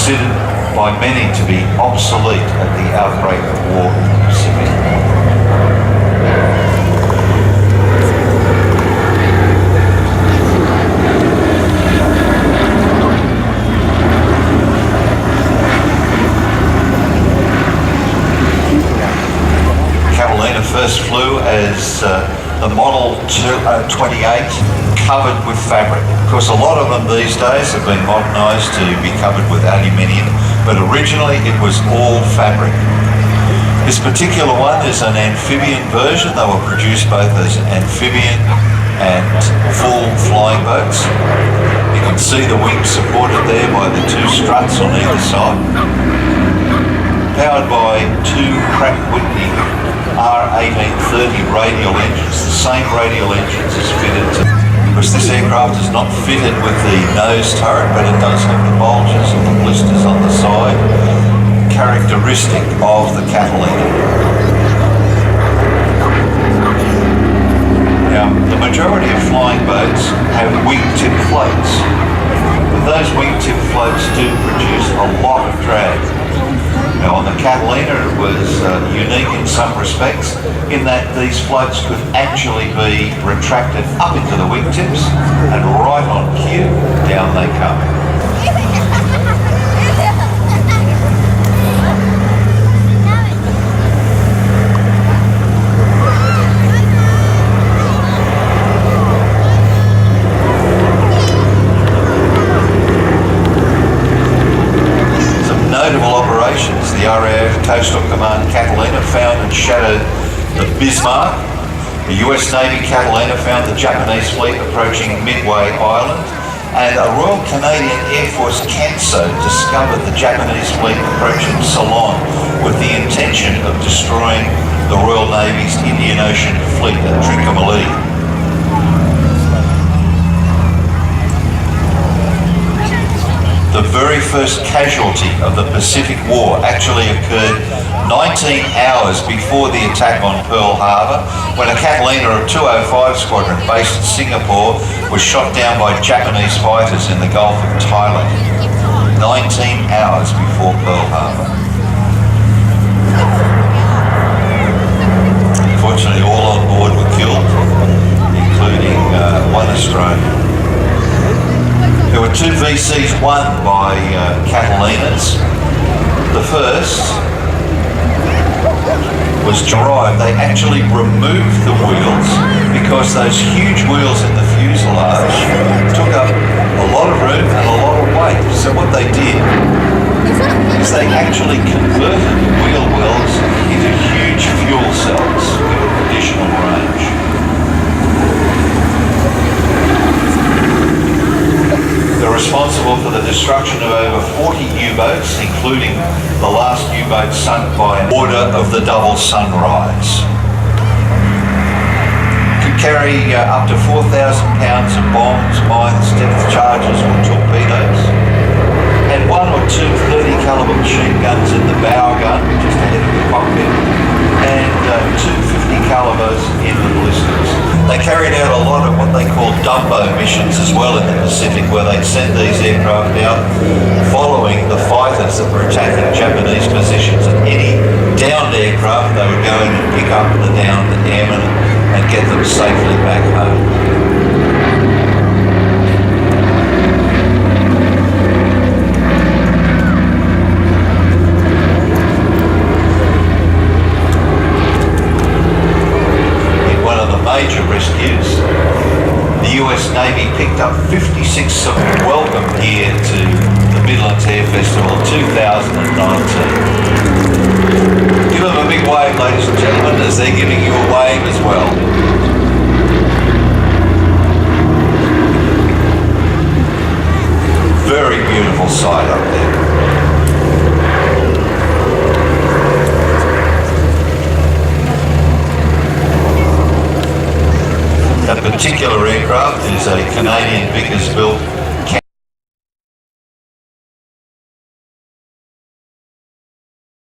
considered by many to be obsolete at the outbreak of war in the Pacific. Catalina first flew as the Model 28 covered with fabric. Of course, a lot of them these days have been modernised to be covered with aluminium, but originally it was all fabric. This particular one is an amphibian version. They were produced both as amphibian and full flying boats. You can see the wings supported there by the two struts on either side. Powered by two Pratt & Whitney R1830 radial engines. The same radial engines is fitted to, because this aircraft is not fitted with the nose turret, but it does have the bulges and the blisters on the side, characteristic of the Catalina. Now, the majority of flying boats have wingtip floats, but those wingtip floats do produce a lot of drag. Now on the Catalina it was unique in some respects in that these floats could actually be retracted up into the wingtips and right on cue, down they come. The RAF Coastal Command Catalina found and shattered the Bismarck. The US Navy Catalina found the Japanese fleet approaching Midway Island, and a Royal Canadian Air Force Canso discovered the Japanese fleet approaching Ceylon with the intention of destroying the Royal Navy's Indian Ocean fleet at Trincomalee. The very first casualty of the Pacific War actually occurred 19 hours before the attack on Pearl Harbor, when a Catalina of 205 Squadron based in Singapore was shot down by Japanese fighters in the Gulf of Thailand. 19 hours before Pearl Harbor. Unfortunately, all on board were killed, including one Australian. There were two VCs won by Catalinas. The first was derived. They actually removed the wheels because those huge wheels in the fuselage took up a lot of room and a lot of weight. So what they did is they actually converted the wheel wells into huge fuel cells to give it additional range. They're responsible for the destruction of over 40 U-boats, including the last U-boat sunk by an order of the Double Sunrise. Could carry up to 4,000 pounds of bombs, mines, depth charges or torpedoes. Had one or two 30 caliber machine guns in the bow gun, just ahead of the cockpit, and two 50 calibers in the ballistas. They carried out a lot of what they call Dumbo missions as well in the Pacific, where they'd send these aircraft out following the fighters that were attacking Japanese positions, and any downed aircraft they would go in and pick up the downed airmen and get them safely back home. Major rescues, the US Navy picked up 56 welcome here to the Midland Air Festival 2019. Give them a big wave, ladies and gentlemen, as they're giving you a wave as well. Very beautiful sight up there. That particular aircraft is a Canadian Vickers built